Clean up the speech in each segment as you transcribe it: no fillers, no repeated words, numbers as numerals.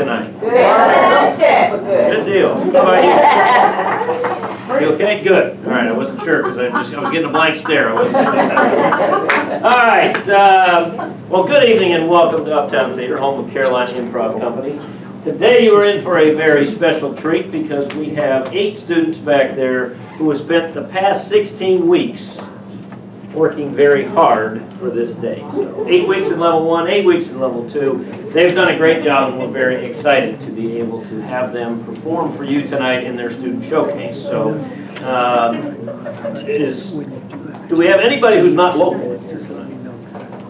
tonight? Good. Good deal. How about you? You okay? Good. All right, I wasn't sure because I was getting a blank stare. I wasn't sure. All right. Well, good evening and welcome to Uptown Theater, home of Carolina Improv Company. Today you are in for a very special treat because we have 8 students back there who have spent the past 16 weeks working very hard for this day. So 8 weeks in level 1, 8 weeks in level 2. They've done a great job and we're very excited to be able to have them perform for you tonight in their student showcase. So do we have anybody who's not local here tonight?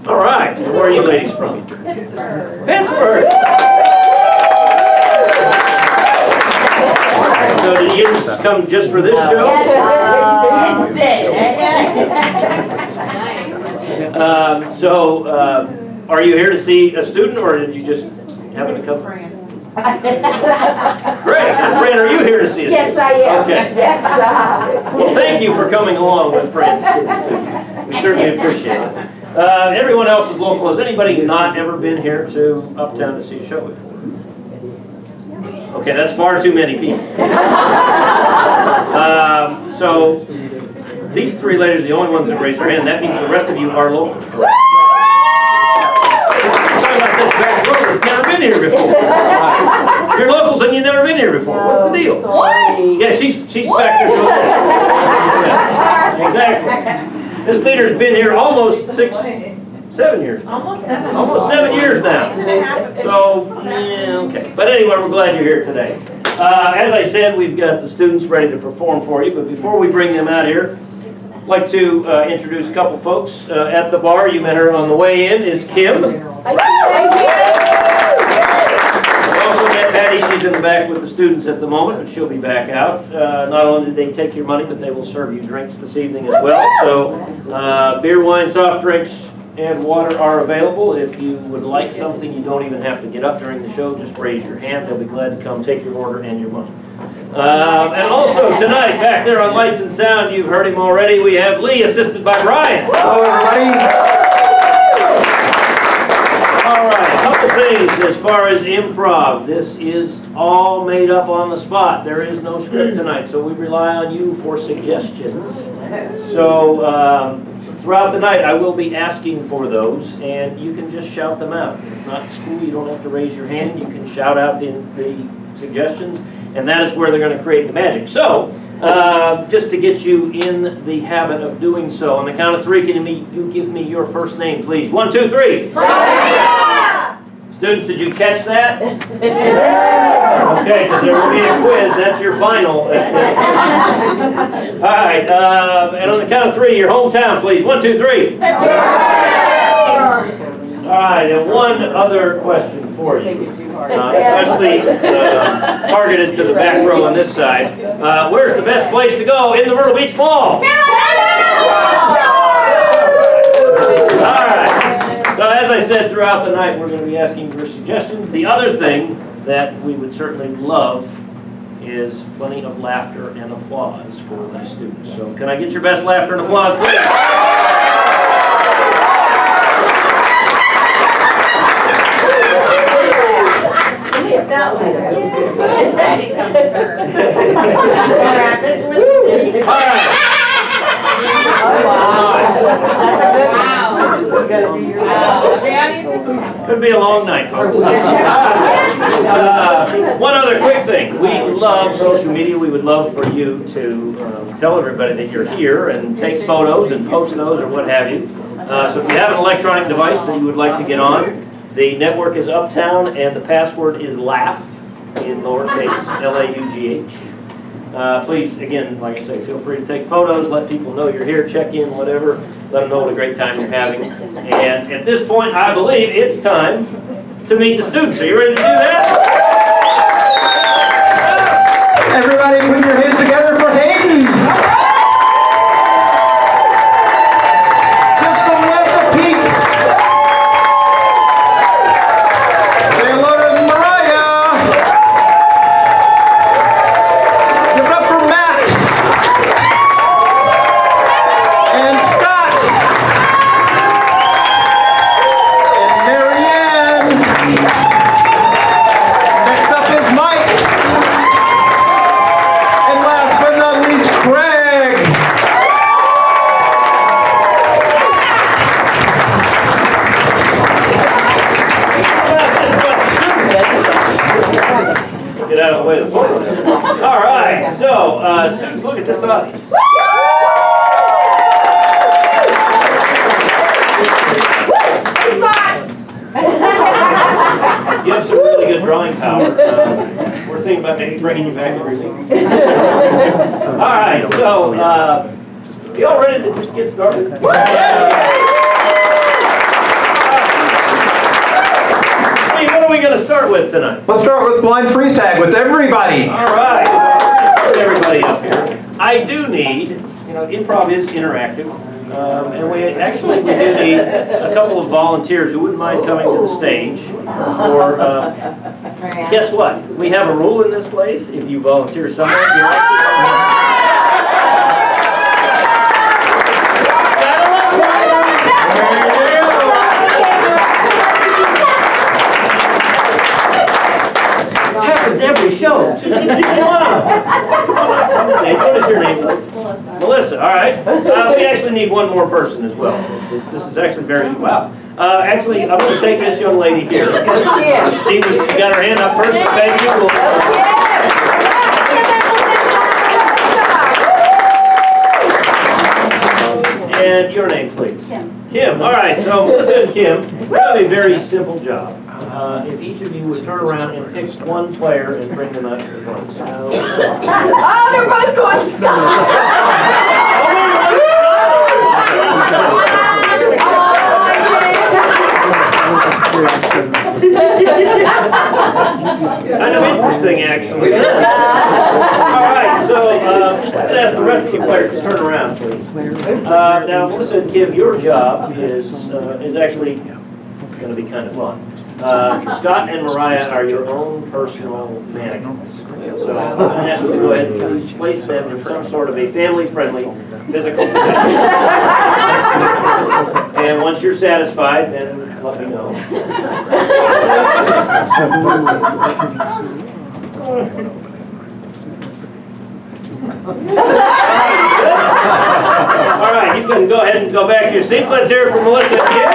All right, so where are you ladies from? Pittsburgh! So did you come just for this show? Are you here to see a student, or did you just happen to come? Great. And Fran, are you here to see a student? Yes, I am. Okay. Yes. Well, thank you for coming along with Fran. We certainly appreciate it. Everyone else is local. Has anybody not ever been here to Uptown to see a show before? Okay, that's far too many people. So these 3 ladies are the only ones that raise their hand. That means the rest of you are local. Talking about this back row that's never been here before. You're locals and you've never been here before. What's the deal? Yeah, she's back there. Yeah, exactly. This theater's been here almost 7 years. Almost 7 years now. So, yeah, okay. But anyway, we're glad you're here today. As I said, we've got the students ready to perform for you. But before we bring them out here, I'd like to introduce a couple folks at the bar. You met her on the way in. Is Kim. We also met Patty. She's in the back with the students at the moment, but she'll be back out. Not only did they take your money, but they will serve you drinks this evening as well. So beer, wine, soft drinks, and water are available. If you would like something, you don't even have to get up during the show. Just raise your hand. They'll be glad to come take your order and your money. And also tonight, back there on Lights and Sound, you've heard him already, we have Lee, assisted by Brian. Hello, everybody. All right, a couple things as far as improv. This is all made up on the spot. There is no script tonight, so we rely on you for suggestions. So throughout the night, I will be asking for those, and you can just shout them out. It's not school. You don't have to raise your hand. You can shout out the suggestions, and that is where they're going to create the magic. So just to get you in the habit of doing so, on the count of 3, can you give me your first name, please? 1, 2, 3. Students, did you catch that? Okay, because there will be a quiz. That's your final. All right, and on the count of 3, your hometown, please. 1, 2, 3. All right, and one other question for you, especially targeted to the back row on this side. Where's the best place to go in the Myrtle Beach Mall? All right. So as I said, throughout the night, we're going to be asking for suggestions. The other thing that we would certainly love is plenty of laughter and applause for these students. So can I get your best laughter and applause, please? All right. Could be a long night, folks. One other quick thing. We love social media. We would love for you to tell everybody that you're here and take photos and post those or what have you. So if you have an electronic device that you would like to get on, the network is Uptown and the password is LAUGH in lowercase L-A-U-G-H. Please, again, like I say, feel free to take photos, let people know you're here, check in, whatever. Let them know what a great time you're having. And at this point, I believe it's time to meet the students. Are you ready to do that? Everybody put your hands together for Hayden. Give some love to Pete. Say hello to Mariah. Give it up for Matt. And Scott. And Marianne. this audience. You have some really good drawing power. We're thinking about maybe bringing you back every week. All right, so y'all ready to just get started? Hey, what are we going to start with tonight? Let's start with blind freeze tag with everybody. All right, so let's get everybody up here. I do need, improv is interactive. And we do need a couple of volunteers who wouldn't mind coming to the stage. Or, guess what? We have a rule in this place. If you volunteer someone, you're actually happens every show. Come on. What is your name? Melissa, all right. We actually need one more person as well. This is actually very, wow. Actually, I'm going to take this young lady here. She got her hand up first, but thank you. And your name, please. Kim. All right, so Melissa and Kim, we have a very simple job. If each of you would turn around and pick one player and bring them up to the front. Oh, they're both going to Scott. Kind of interesting, actually. All right, so I'm going to ask the rest of you players to turn around, please. Now, Melissa and Kim, your job is actually going to be kind of fun. Scott and Mariah are your own personal mannequins. So I'm going to ask you to go ahead and place them in some sort of a family-friendly physical position. And once you're satisfied, then let me know. All right, you can go ahead and go back to your seats. Let's hear it from Melissa again.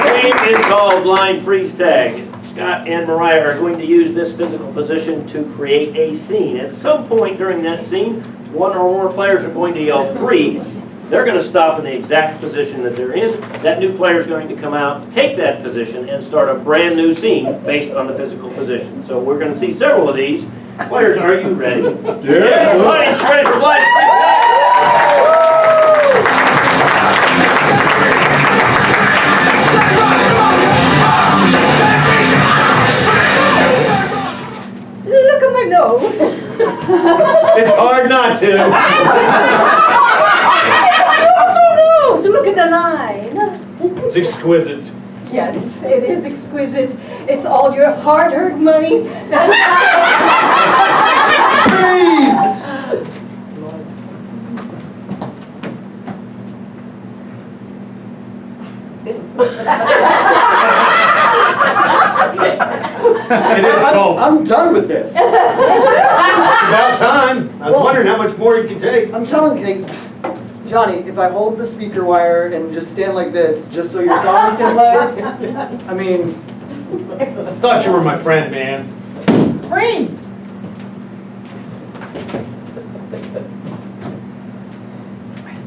This game is called Blind Freeze Tag. Scott and Mariah are going to use this physical position to create a scene. At some point during that scene, one or more players are going to yell freeze. They're going to stop in the exact position that they're in. That new player is going to come out, take that position, and start a brand new scene based on the physical position. So we're going to see several of these. Players, are you ready? Yeah. Audience, ready for Blind Freeze Tag? Look at my nose. It's hard not to. Nose. Look at the line. It's exquisite. Yes, it is exquisite. It's all your hard-earned money. Freeze! It is cold. I'm done with this. It's about time. I was wondering how much more you can take. I'm telling you, Johnny, if I hold the speaker wire and just stand like this, just so your songs can play, I mean... Thought you were my friend, man. Freeze! I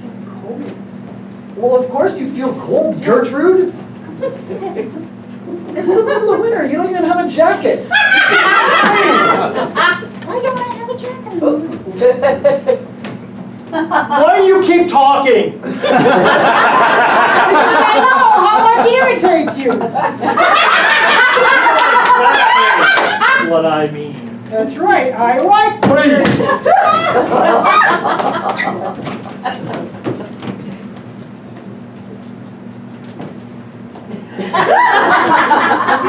feel cold. Well, of course you feel cold, Gertrude. It's the middle of winter. You don't even have a jacket. Why don't I have a jacket? Why do you keep talking? I know how much irritates you. That's what I mean. That's right. I like freeze.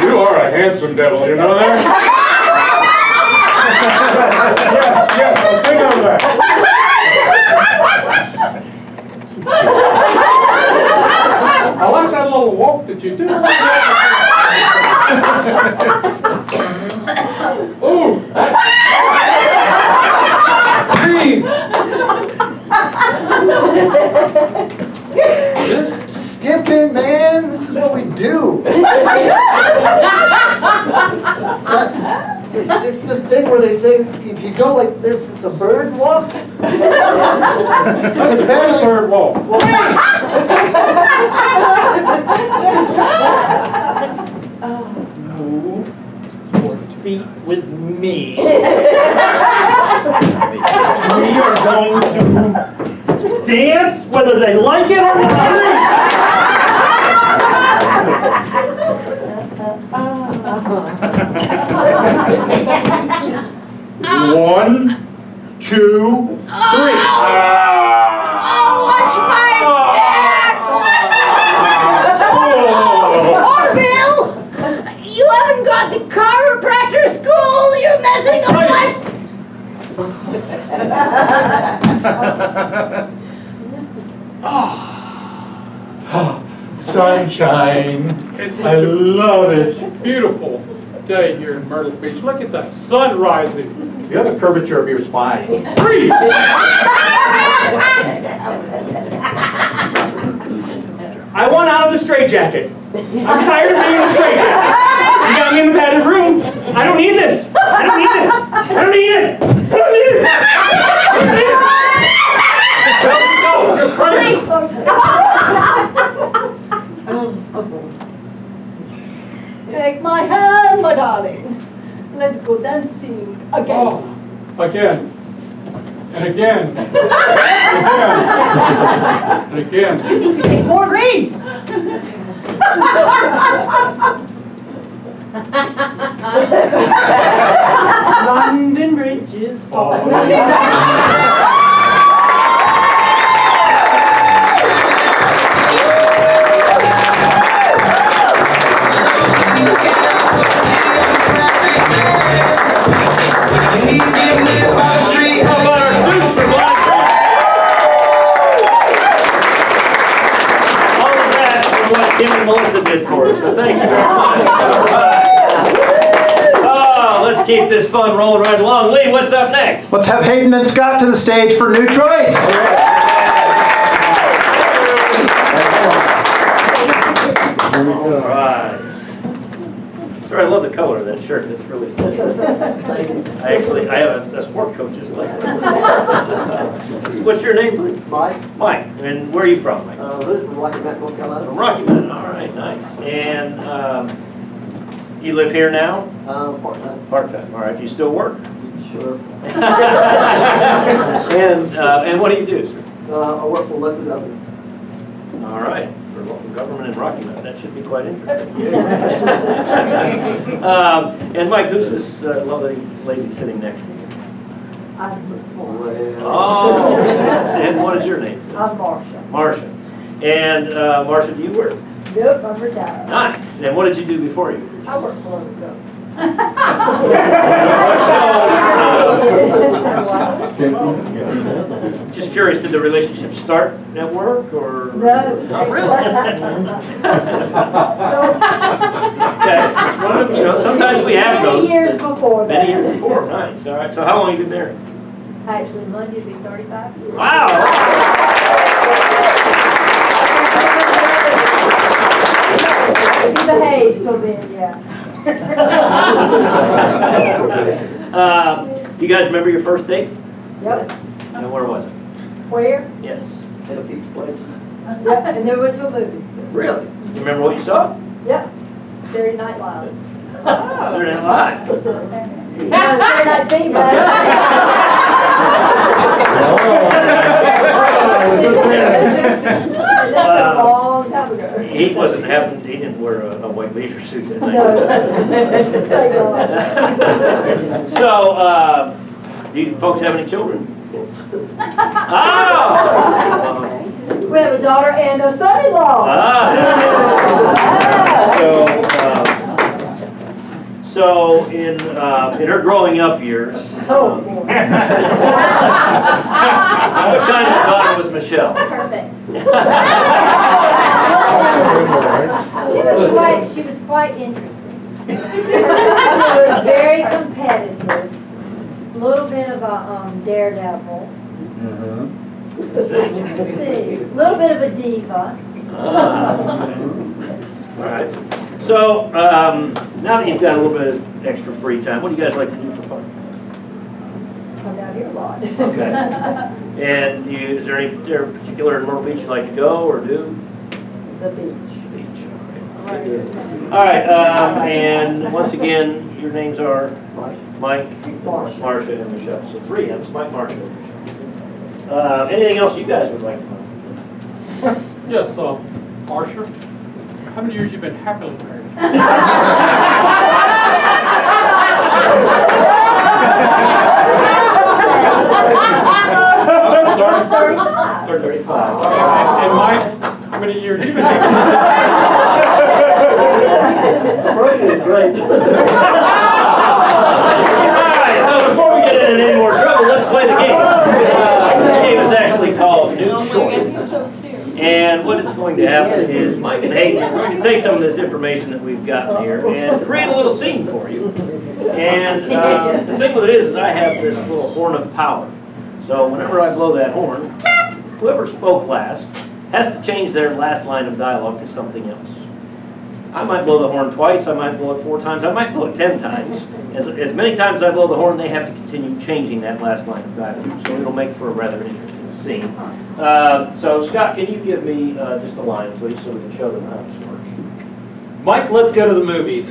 You are a handsome devil, you know that? Yes, I'll think on that. I like that little walk that you do. Ooh! Freeze! Just skip it, man. This is what we do. It's this thing where they say if you go like this, it's a bird walk. That's a bird walk. Move 4 feet with me. We are going to dance whether they like it or not. 1, 2, 3. Watch my back! Poor Bill! You haven't gone to chiropractor school! You're messing up Sunshine. It's I such a love it. beautiful day here in Myrtle Beach. Look at that sun rising. You have a curvature of your spine. Freeze! I want out of the straitjacket. I'm tired of being in the straitjacket. You got me in the padded room. I don't need this. I don't need this. I don't need it. I don't need it. I don't need it. Go, you're crazy. Take my hand, my darling. Let's go dancing again. Oh, again. And again. And again. And again. More rings! London Bridge is falling. How about our students from Blackstone? All of that is what Kim and Melissa did for us, so thank you very much. All right. Oh, let's keep this fun rolling right along. Lee, what's up next? Let's have Hayden and Scott to the stage for New Choice. All right. Sorry, I love the color of that shirt. That's really cool. I have a sport coat just like that. What's your name? Mike, Mike. And where are you from, Mike? really from Rocky Mount, North Carolina. From Rocky Mountain. All right, nice. And you live here now? Part-time. Part-time. All right. You still work? Sure. And what do you do, sir? I work for local government. All right. For local government in Rocky Mountain. That should be quite interesting. And Mike, who's this lovely lady sitting next to you? I'm his mom. Well, Oh, and what is your name? I'm Marcia. Marcia. And Marcia, do you work? Nope, I'm retired. Nice. And what did you do before you? I work for the government. Just curious, did the relationship start at work or? No. Oh, really? Okay. Just wanted- you know, sometimes we have those. Many years before that. Many years before. Nice. All right. So how long have you been married? Actually, Monday will be 35 years. Wow. He behaves till then, yeah. Do you guys remember your first date? Yep. And where was it? Where? Yes. at a pizza place. Yep, and then we went to a movie. Really? You remember what you saw? Yep. Saturday Night Live. Saturday Night Live. No, Saturday Night Fever. That's a long time ago. He wasn't having, he didn't wear a white leisure suit that night. No. Thank God. So, do you folks have any children? Oh! We have a daughter and a son-in-law. So in her growing up years, Oh, boy. what kind of daughter was Michelle? Perfect. She was quite interesting. She was very competitive, a little bit of a daredevil, let's see, a little bit of a diva. All right. So, now that you've got a little bit of extra free time, what do you guys like to do for fun? Come down here a lot. Okay. And is there any particular Myrtle Beach you'd like to go or do? The beach. Beach, all right. Good. All right, and once again, your names are Mike, Marcia, and Michelle. So 3 M's, Mike, Marcia, and Michelle. Anything else you guys would like to know? Yes, Marcia, how many years you been happily married? I'm sorry? 35. And Mike, how many years you been happily Marcia is great. All right, so before we get into any more trouble, let's play the game. This game is actually called New Choice. And what is going to happen is Mike and Hayden are going to take some of this information that we've gotten here and create a little scene for you. And the thing with it is I have this little horn of power. So whenever I blow that horn, whoever spoke last has to change their last line of dialogue to something else. I might blow the horn twice, I might blow it 4 times, I might blow it 10 times. As many times as I blow the horn, they have to continue changing that last line of dialogue. So it'll make for a rather interesting scene. So Scott, can you give me just a line, please, so we can show them how this works? Mike, let's go to the movies.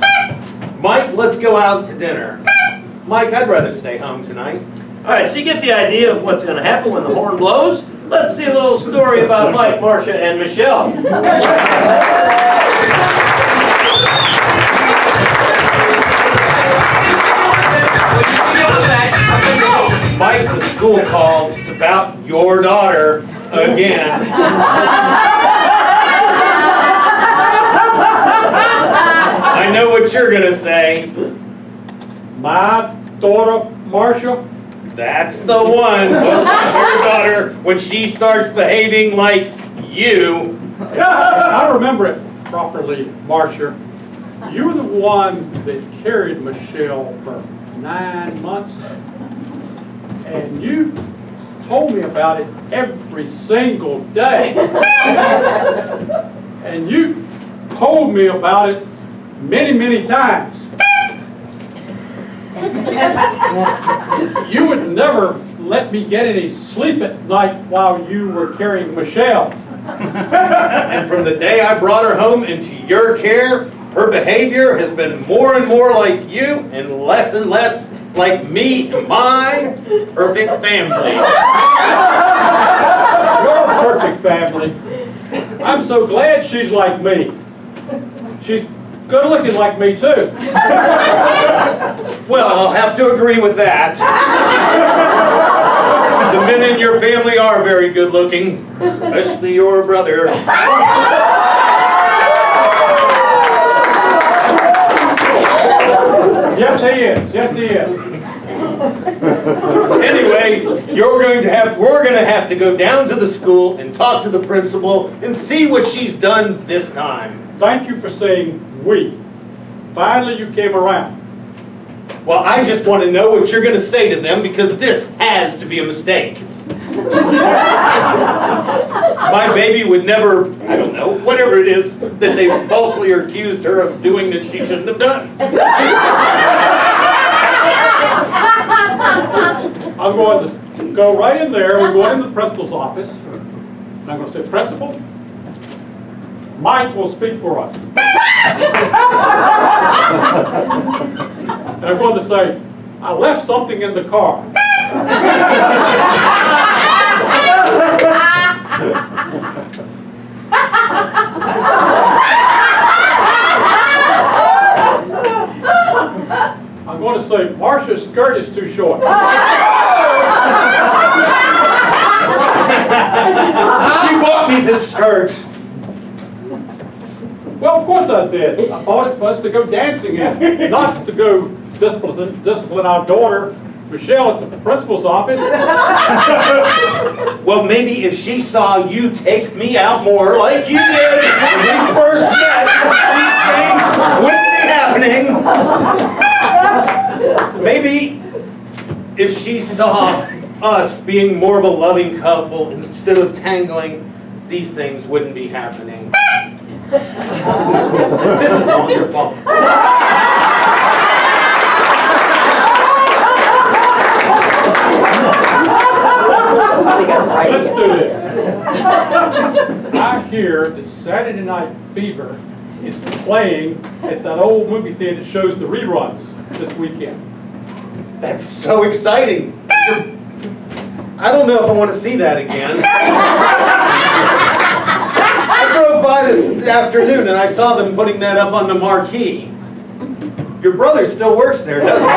Mike, let's go out to dinner. Mike, I'd rather stay home tonight. All right, so you get the idea of what's going to happen when the horn blows. Let's see a little story about Mike, Marcia, and Michelle. Mike, the school called. It's about your daughter again. I know what you're gonna say. My daughter, Marcia? That's the one. Well, she's your daughter when she starts behaving like you. I remember it properly, Marcia. You were the one that carried Michelle for 9 months. And you told me about it every single day. And you told me about it many, many times. You would never let me get any sleep at night while you were carrying Michelle. And from the day I brought her home into your care, her behavior has been more and more like you and less like me and my perfect family. Your perfect family. I'm so glad she's like me. She's good looking like me too. Well, I'll have to agree with that. The men in your family are very good looking, especially your brother. Yes, he is. Yes, he is. Anyway, we're gonna have to go down to the school and talk to the principal and see what she's done this time. Thank you for saying we. Finally, you came around. Well, I just want to know what you're gonna say to them because this has to be a mistake. My baby would never, I don't know, whatever it is that they falsely accused her of doing that she shouldn't have done. I'm going to go right in there. We're going to the principal's office. And I'm going to say, Principal, Mike will speak for us. And I'm going to say, I left something in the car. I'm going to say, Marcia's skirt is too short. You bought me this skirt. Well, of course I did. I bought it for us to go dancing in, not to go discipline our daughter, Michelle, at the principal's office. Well, maybe if she saw you take me out more like you did when we first met, these things wouldn't be happening. Maybe if she saw us being more of a loving couple instead of tangling, these things wouldn't be happening. This is on your phone. Let's do this. I hear that Saturday Night Fever is playing at that old movie theater that shows the reruns this weekend. That's so exciting. I don't know if I want to see that again. I drove by this afternoon and I saw them putting that up on the marquee. Your brother still works there, doesn't he?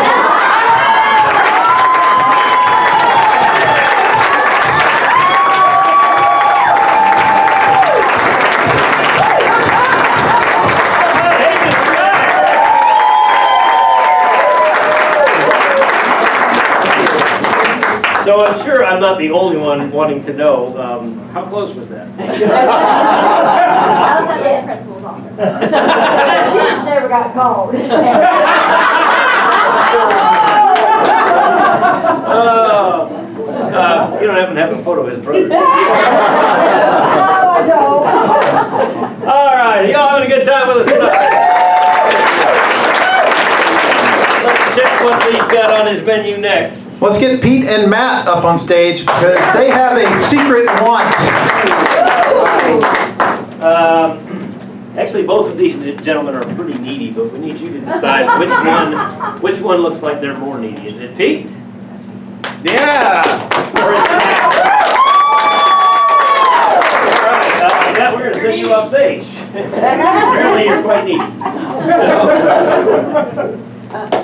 So I'm sure I'm not the only one wanting to know, how close was that? I was at the principal's office. She just never got called. You don't happen to have a photo of his brother? No, I don't. All right, y'all having a good time with us tonight? Let's check what he's got on his menu next. Let's get Pete and Matt up on stage because they have a secret want. Actually, both of these gentlemen are pretty needy, but we need you to decide which one looks like they're more needy. Is it Pete? Yeah. Or is it Matt? All right, Matt, we're going to send you off stage. Apparently, you're quite needy.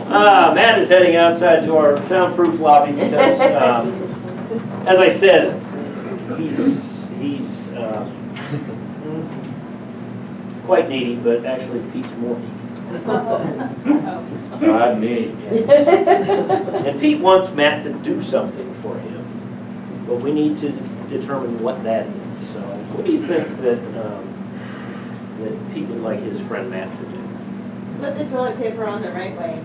Matt is heading outside to our soundproof lobby because, as I said, he's quite needy, but actually Pete's more needy. God me. And Pete wants Matt to do something for him, but we need to determine what that is. So, what do you think that Pete would like his friend Matt to do? Put the toilet paper on the right way.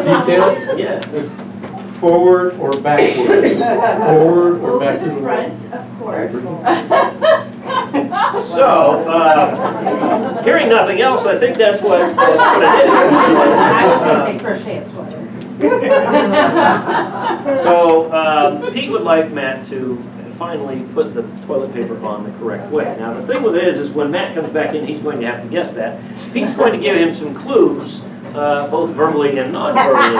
Details? Yes. Forward or backward? Forward or back to the right? Front, of course. So, hearing nothing else, I think that's what it is. I was gonna say crochet a sweater. So, Pete would like Matt to finally put the toilet paper on the correct way. Now, the thing with it is when Matt comes back in, he's going to have to guess that. Pete's going to give him some clues, both verbally and non-verbally.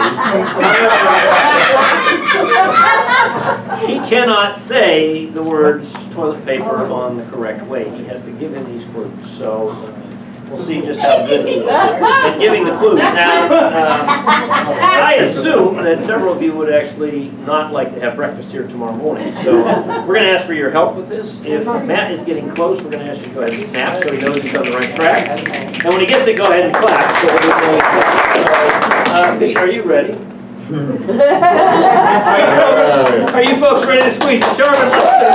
He cannot say the words toilet paper on the correct way. He has to give him these clues. So, we'll see just how good he is at giving the clues. Now, I assume that several of you would actually not like to have breakfast here tomorrow morning. So we're going to ask for your help with this. If Matt is getting close, we're going to ask you to go ahead and snap so he knows he's on the right track. And when he gets it, go ahead and clap. So Pete, are you ready? Are you folks ready to squeeze the Charmin? Let's do it.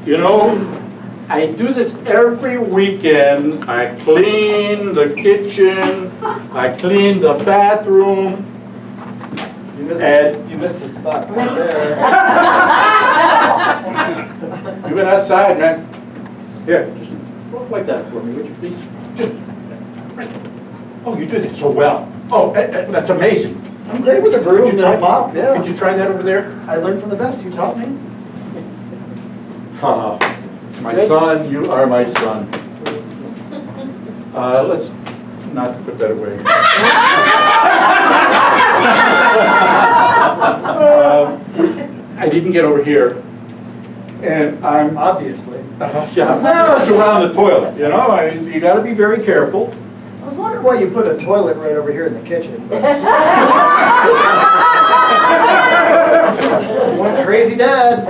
You know, I do this every weekend. I clean the kitchen, I clean the bathroom. You missed a spot right there. You been outside, man. Here, just look like that for me, would you please? Just, right. Oh, you do that so well. Oh, that's amazing. I'm great with the broom, Could you try, Pop. Yeah. Could you try that over there? I learned from the best. You taught me. Haha. My son, you are my son. Let's not put that away. I didn't get over here, and I'm Obviously. yeah. Well, it's around the toilet, you know. You got to be very careful. I was wondering why you put a toilet right over here in the kitchen. One crazy dad.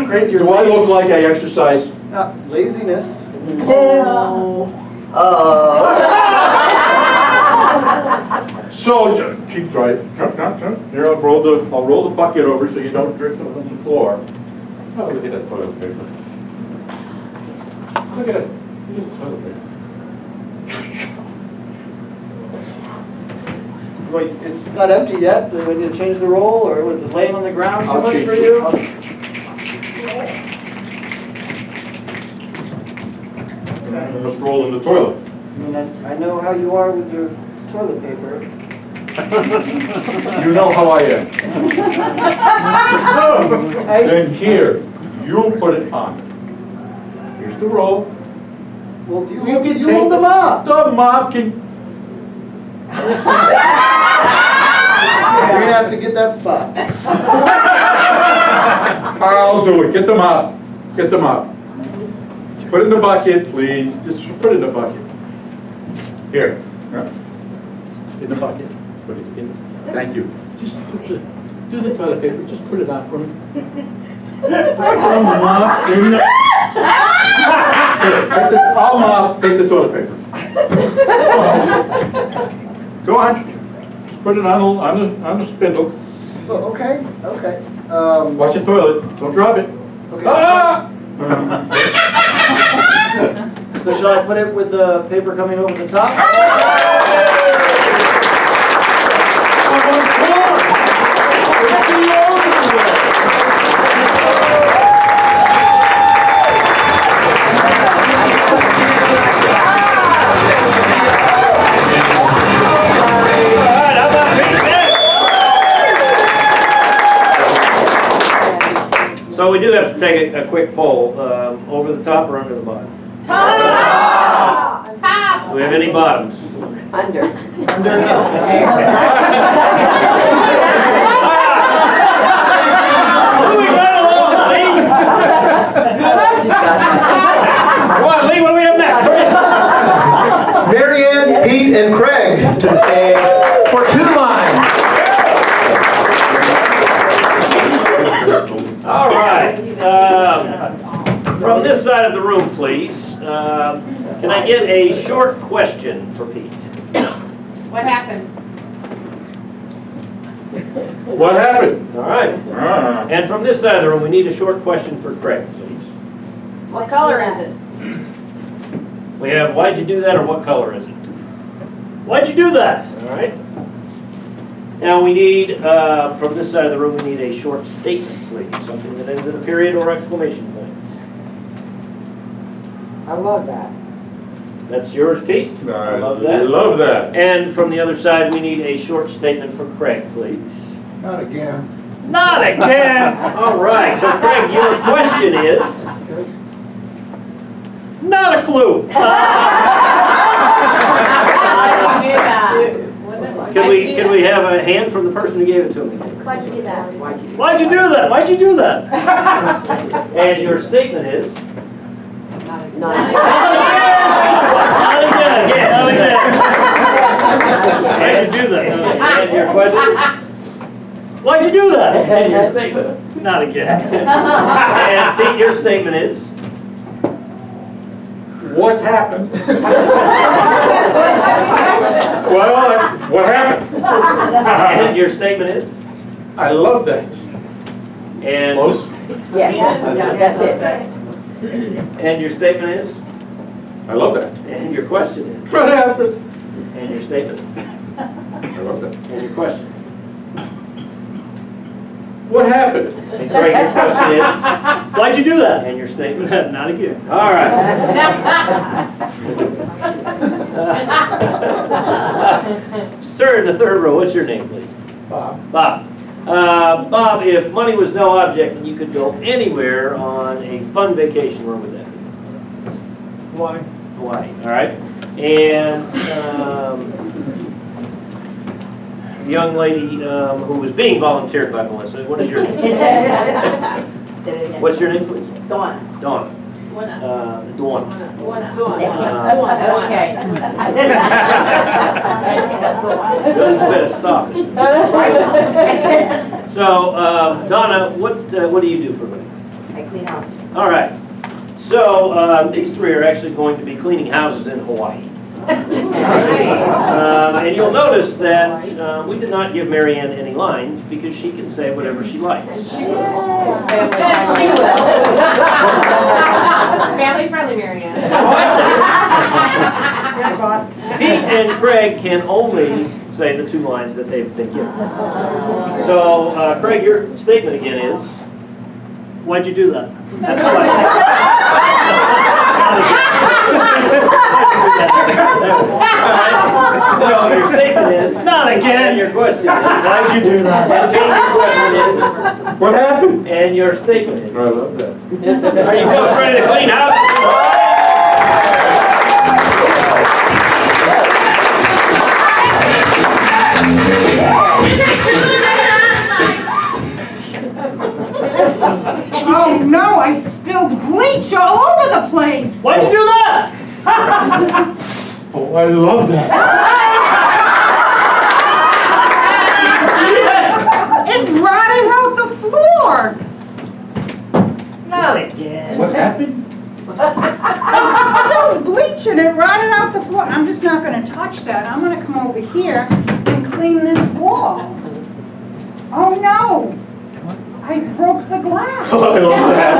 Crazier. Do I look like I exercise? Laziness. So keep trying. Here, I'll roll the bucket over so you don't drip on the floor. Oh, look at that toilet paper. Look at it. Look at the toilet paper. Wait, it's not empty yet. Do we need to change the roll, or was it laying on the ground too I'll much change for it. you? Let's roll in the toilet. I mean, I know how you are with your toilet paper. You know how I am. Then here, you put it on. Here's the roll. Well, you can take hold them up. The mop can. You're gonna have to get that spot. I'll do it. Get them up. Get them up. Put it in the bucket, please. Just put it in the bucket. Here. In the bucket. Put it in. Thank you. Just do the toilet paper. Just put it on for me. I'll mop. Take the toilet paper. Go on. Just put it on the spindle. So, okay. Watch the toilet. Don't drop it. Okay. Ah! So shall I put it with the paper coming over the top? So we do have to take a quick poll, over the top or under the bottom? Top! Do we have any bottoms? Under. Moving right along, Lee. Come on, Lee, what do we have next? Hurry. Mary Ann, Pete, and Craig to the stage for 2 lines. All right. From this side of the room, please. Can I get a short question for Pete? What happened? What happened? All right. And from this side of the room, we need a short question for Craig, please. What color is it? We have, why'd you do that, or what color is it? Why'd you do that? All right. Now we need, from this side of the room, we need a short statement, please. Something that ends in a period or exclamation point. I love that. That's yours, Pete? I love that. Love that. And from the other side, we need a short statement from Craig, please. Not again. Not again! All right, so Craig, your question is? Not a clue. Can we have a hand from the person who gave it to me? Why'd you do that? Why'd you do that? Why'd you do that? And your statement is? Not again, not again. Why'd you do that? And your question? Why'd you do that? And your statement? Not again. And Pete, your statement is? What happened? Well, what happened? And your statement is? I love that. And Close? Yes, that's it. And your statement is? I love that. And your question is? What happened? And your statement? I love that. And your question? What happened? And Craig, your question is? Why'd you do that? And your statement? Not again. All right. Sir, in the third row, what's your name, please? Bob. Bob. Bob, if money was no object and you could go anywhere on a fun vacation, where would that be? Why? Hawaii, all right? And the young lady who was being volunteered by Melissa, what is your name? What's your name, please? Donna. Donna. Dawn. Okay. That's better stop it. So, Donna, what do you do for a living? I clean houses. All right. So, these three are actually going to be cleaning houses in Hawaii. And And you'll notice that we did not give Mary Ann any lines because she can say whatever she likes. She will. Family friendly, Marianne. Yes, boss. Pete and Craig can only say the 2 lines that they've been given. So, Craig, your statement again is? Why'd you do that? That's right. So your statement is? Not again. And your question is? Why'd you do that? And Pete, your question is? What happened? And your statement is? I love that. Are you folks ready to clean house? Oh no, I spilled bleach all over the place. Why'd you do that? Oh, I love that. It rotted out the floor. Not again. What happened? I spilled bleach and it rotted out the floor. I'm just not gonna touch that. I'm gonna come over here and clean this wall. Oh no, I broke the glass. I love that.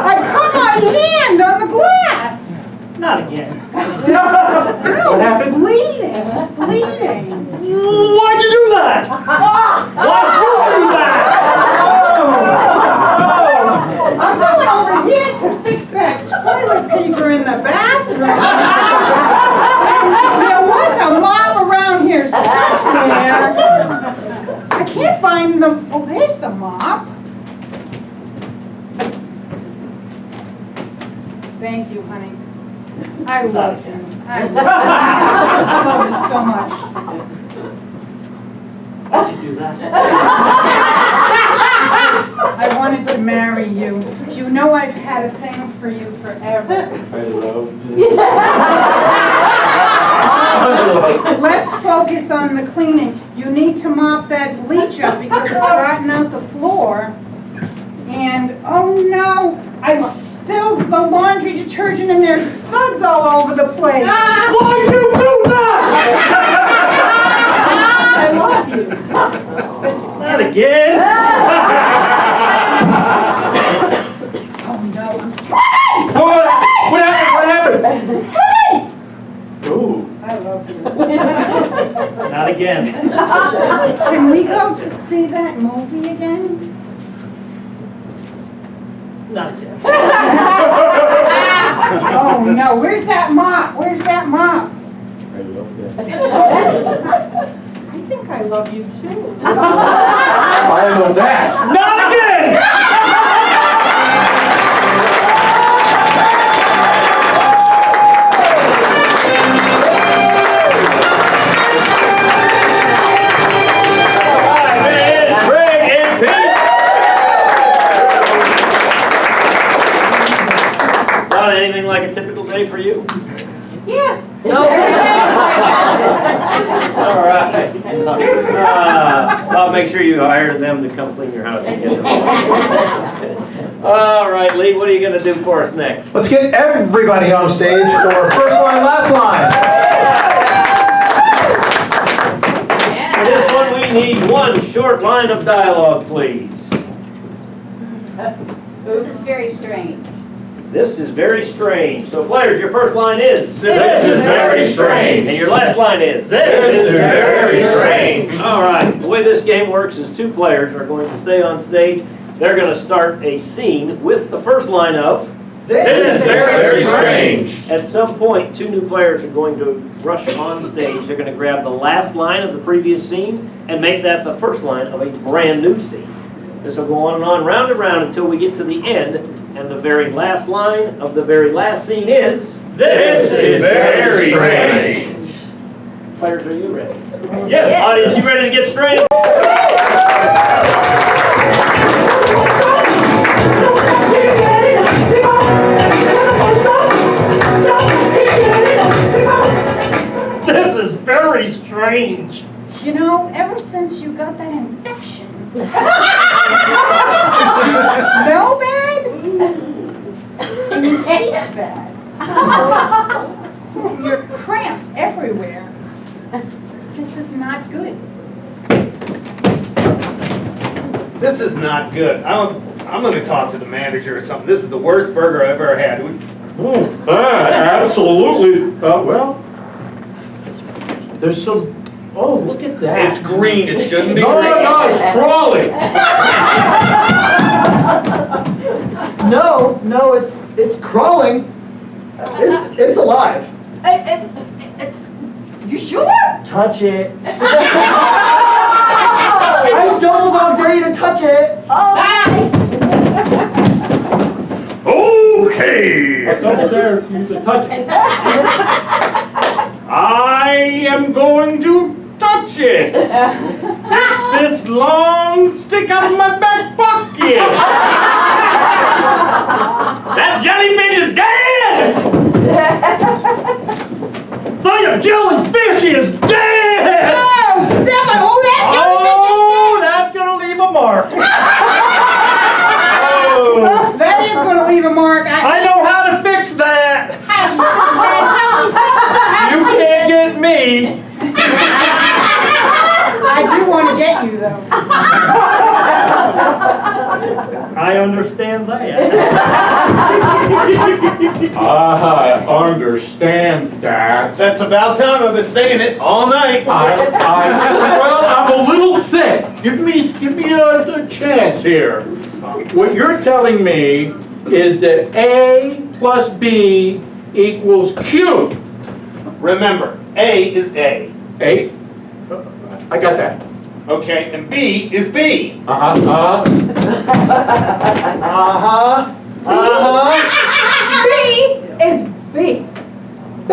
I cut my hand on the glass. Not again. What happened? It's bleeding, it's bleeding. Why'd you do that? Why'd you do that? I'm going over here to fix that toilet paper in the bathroom. And there was a mop around here somewhere. I can't find the, oh, there's the mop. Thank you, honey. I love you. I love you so much. Why'd you do that? I wanted to marry you. You know I've had a thing for you forever. I love that. Let's focus on the cleaning. You need to mop that bleach up because it's rotting out the floor. And, oh no, I spilled the laundry detergent and there's suds all over the place. Why'd you do that? I love you. Not again. Oh no, I'm slipping! What happened? What happened? Slipping! Ooh. I love you. Not again. Can we go to see that movie again? Not again. Oh no, where's that mop? Where's that mop? I love that. I think I love you too. I love that. Not again. Anything like a typical day for you? Yeah. No? All right. I'll make sure you hire them to come clean your house again. All right, Lee, what are you going to do for us next? Let's get everybody on stage for first line, last line. For this one, we need one short line of dialogue, please. This is very strange. This is very strange. So, players, your first line is? This is very strange. And your last line is? This is very strange. All right. The way this game works is 2 players are going to stay on stage. They're going to start a scene with the first line of? This is very strange. At some point, 2 new players are going to rush on stage. They're going to grab the last line of the previous scene and make that the first line of a brand new scene. This will go on, round and round until we get to the end. And the very last line of the very last scene is? This is very strange. Players, are you ready? Yes. Audience, you ready to get strange? This is very strange. You know, ever since you got that infection, you smell bad and you taste bad. You're cramped. good. This is not good. I'm gonna talk to the manager or something. This is the worst burger I've ever had. Absolutely. Well, there's some, oh, look at that. It's green, it shouldn't be No, green. no, it's crawling. No, it's crawling. It's alive. You sure? Touch it. I don't dare you to touch it. Okay. What's over there, you can touch it. I am going to touch it. This long stick out of my back pocket. That jellyfish is dead. The jellyfish is dead. Oh, Stefan, oh, that Oh, that's gonna leave a mark. Oh, That is gonna leave a mark. I know how to fix that. You can't get me. I do want to get you, though. I understand that. I understand that. That's about time. I've been saying it all night. Well, I'm a little thick. Give me a chance here. What you're telling me is that A plus B equals Q. Remember, A is A. A? I got that. Okay, and B is B. Uh-huh. B is B. B.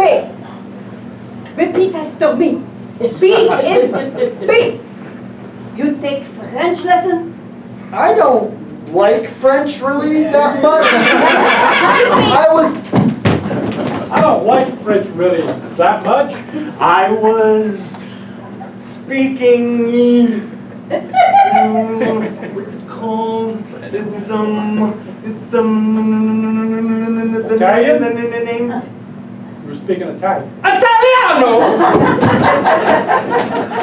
Repeat after me. B is B. You take French lesson? I don't like French really that much. I don't like French really that much. I was speaking. What's it called? It's Italian? You were speaking Italian. Italiano!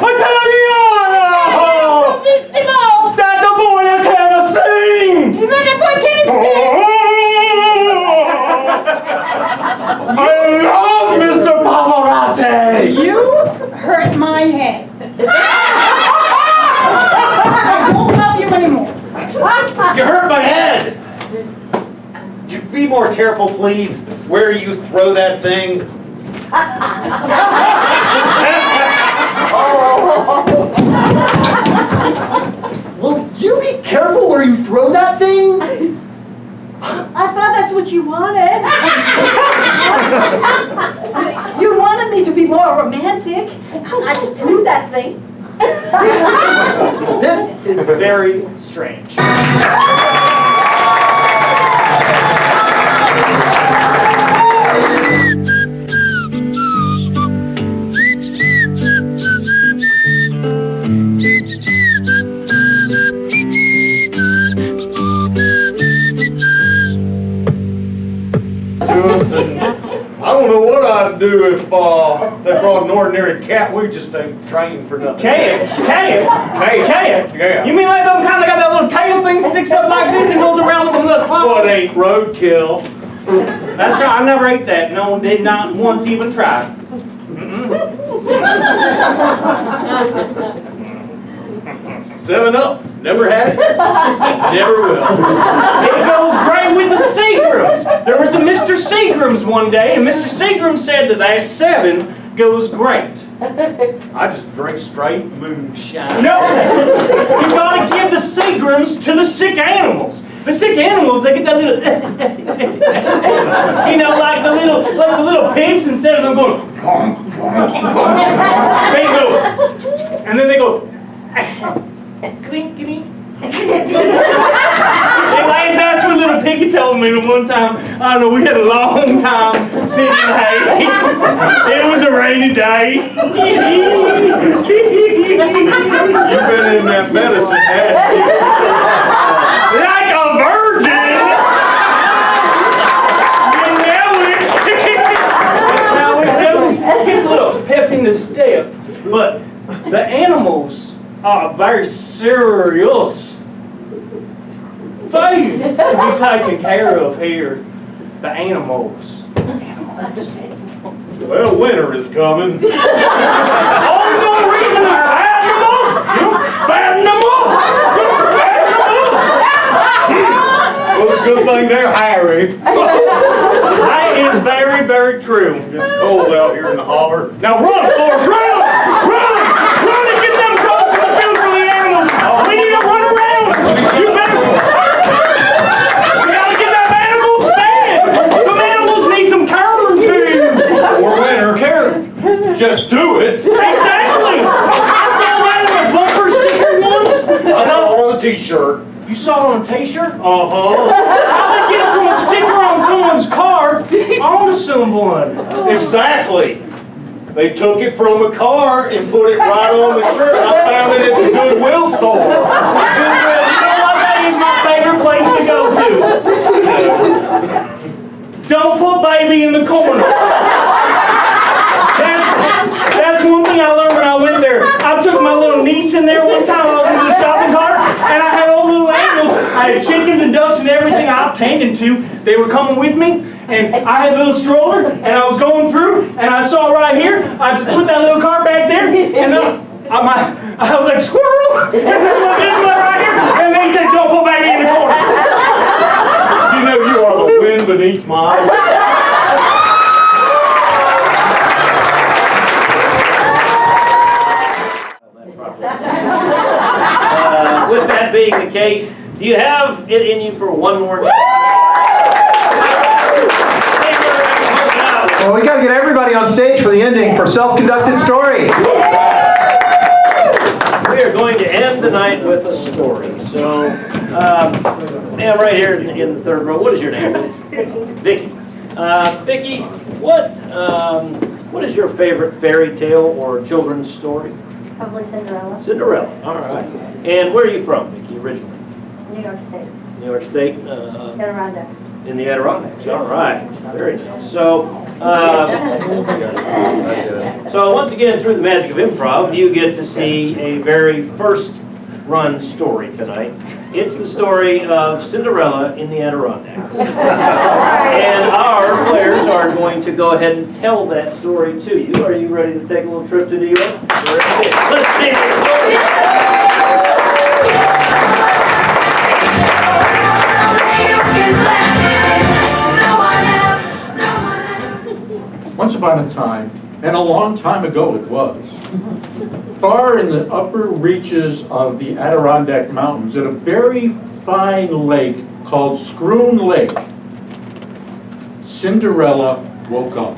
Italiano! Bravissimo! That the boy I cannot sing! Even the boy can I love Mr. Pavarotti! You hurt my head. I don't love you anymore. You hurt my head. Would you be more careful, please, where you throw that thing? Will you be careful where you throw that thing? I thought that's what you wanted. You wanted me to be more romantic. I threw that thing. This is very strange. I don't know what I'd do if they brought an ordinary cat. We just ain't trained for nothing. Cat? Yeah. You mean like them kind of got that little tail thing sticks up like this and goes around with a little claw? What ain't roadkill? That's right, I never ate that. No, did not once even try. Mm-mm. 7-Up. Never had it. Never will. It goes great with the Seagrams. There was a Mr. Seagrams one day, and Mr. Seagram said that that 7 goes great. I just drink straight moonshine. No, you gotta give the Seagrams to the sick animals. The sick animals, they get that little, you know, like the little pigs. Instead of them going, they go, and then they go, clinkety. Anyways, that's what little piggy told me the one time. I don't know, we had a long time sitting in hay. It was a rainy day. You've been in that medicine, haven't you? Like a virgin! You know it! That's how it goes. Gets a little pep in the step, but The animals are very serious thing to be taken care of here. The animals. Well, winter is coming. Oh, no reason to fatten them up! You fatten them up! Well, it's a good thing they're hairy. That is very, very true. It's cold out here in the holler. Now run, Forrest, run! Run! Run and get them dogs in the field for the animals! We need to run around! You better... We gotta get them animals fed! Them animals need some care too! Or winter. Care. Just do it. Exactly! I saw that in a bumper sticker once! I saw it on a t-shirt. You saw it on a t-shirt? Uh-huh. How'd they get it from a sticker on someone's car onto someone? Exactly. They took it from a car and put it right on the shirt. I found it at the Goodwill store. Goodwill, you know what? That is my favorite place to go to. Don't put baby in the corner. That's one thing I learned when I went there. I took my little niece in there one time. I was in the shopping cart, and I had all the little animals. I had chickens and ducks and everything I tended to. They were coming with me, and I had a little stroller, and I was going through, and I saw right here. I just put that little cart back there, and I was like, squirrel! And then this one right here, and they said, don't put baby in the corner. You know you are the wind beneath my eyes. With that being the case, do you have it in you for one more? Well, we gotta get everybody on stage for the ending for self-conducted story. We are going to end the night with a story. So, ma'am, right here in the third row, what is your name? Vicky. Vicky, what is your favorite fairy tale or children's story? Probably Cinderella, Cinderella. All right. And where are you from, Vicky, originally? New York State, New York State. Adirondacks. In the Adirondacks. All right. Very nice. So, so once again, through the magic of improv, you get to see a very first run story tonight. It's the story of Cinderella in the Adirondacks. And our players are going to go ahead and tell that story to you. Are you ready to take a little trip to New York? Let's see the story. Once upon a time, and a long time ago it was, far in the upper reaches of the Adirondack Mountains, at a very fine lake called Scroon Lake, Cinderella woke up.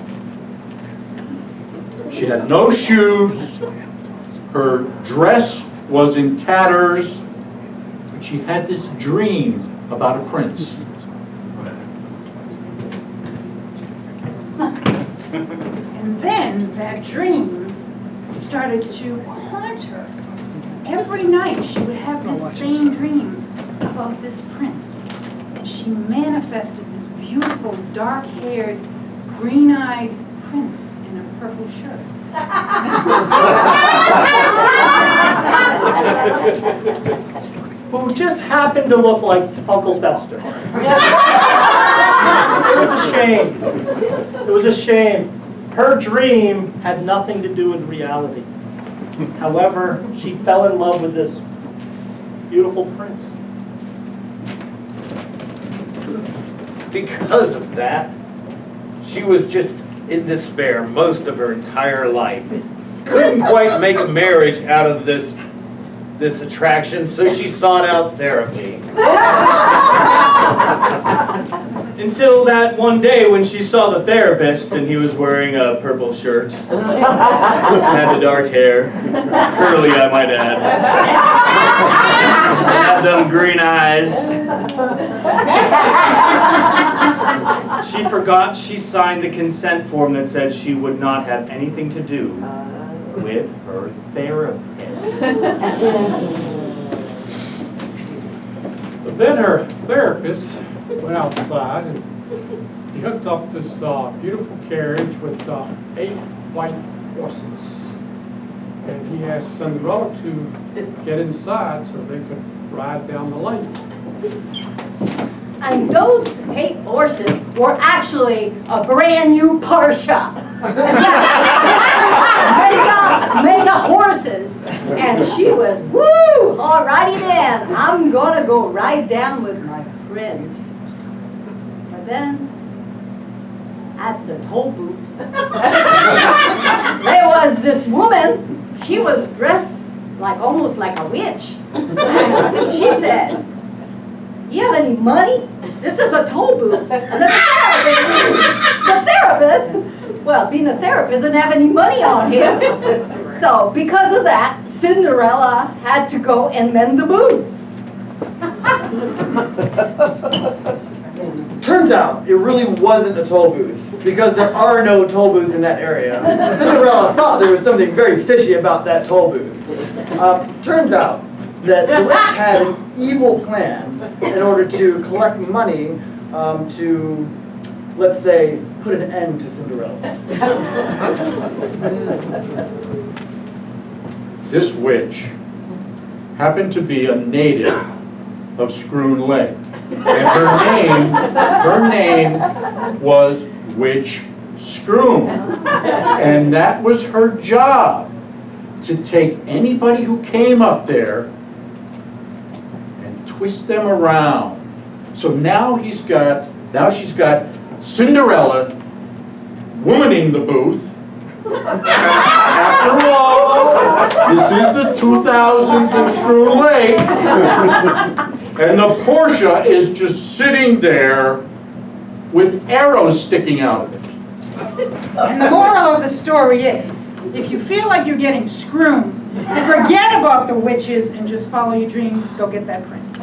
She had no shoes, her dress was in tatters, but she had this dream about a prince. And then that dream started to haunt her. Every night she would have this same dream about this prince. And she manifested this beautiful, dark-haired, green-eyed prince in a purple shirt. Who just happened to look like Uncle Fester. It was a shame. It was a shame. Her dream had nothing to do with reality. However, she fell in love with this beautiful prince. Because of that, she was just in despair most of her entire life. Couldn't quite make a marriage out of this attraction, so she sought out therapy. Until that one day when she saw the therapist and he was wearing a purple shirt, had the dark hair, curly I might add, had them green eyes. She forgot she signed the consent form that said she would not have anything to do with her therapist. But then her therapist went outside and he hooked up this beautiful carriage with 8 white horses. And he asked Cinderella to get inside so they could ride down the lane. And those 8 horses were actually a brand new Porsche. mega horses. And she was, woo, alrighty then, I'm gonna go right down with my friends. But then, at the toll booth, there was this woman, she was dressed like almost like a witch. She said, "You have any money? This is a toll booth." And the therapist, well, being a therapist, didn't have any money on him. So because of that, Cinderella had to go and mend the booth. Turns out, it really wasn't a toll booth, because there are no toll booths in that area. Cinderella thought there was something very fishy about that toll booth. Turns out that the witch had an evil plan in order to collect money to, let's say, put an end to Cinderella. This witch happened to be a native of Scroon Lake. And her name was Witch Scroon. And that was her job, to take anybody who came up there and twist them around. So now she's got Cinderella womaning the booth. After all, this is the 2000s in Screw Lake. And the Porsche is just sitting there with arrows sticking out of it. And the moral of the story is, if you feel like you're getting screwed, forget about the witches and just follow your dreams, go get that prince.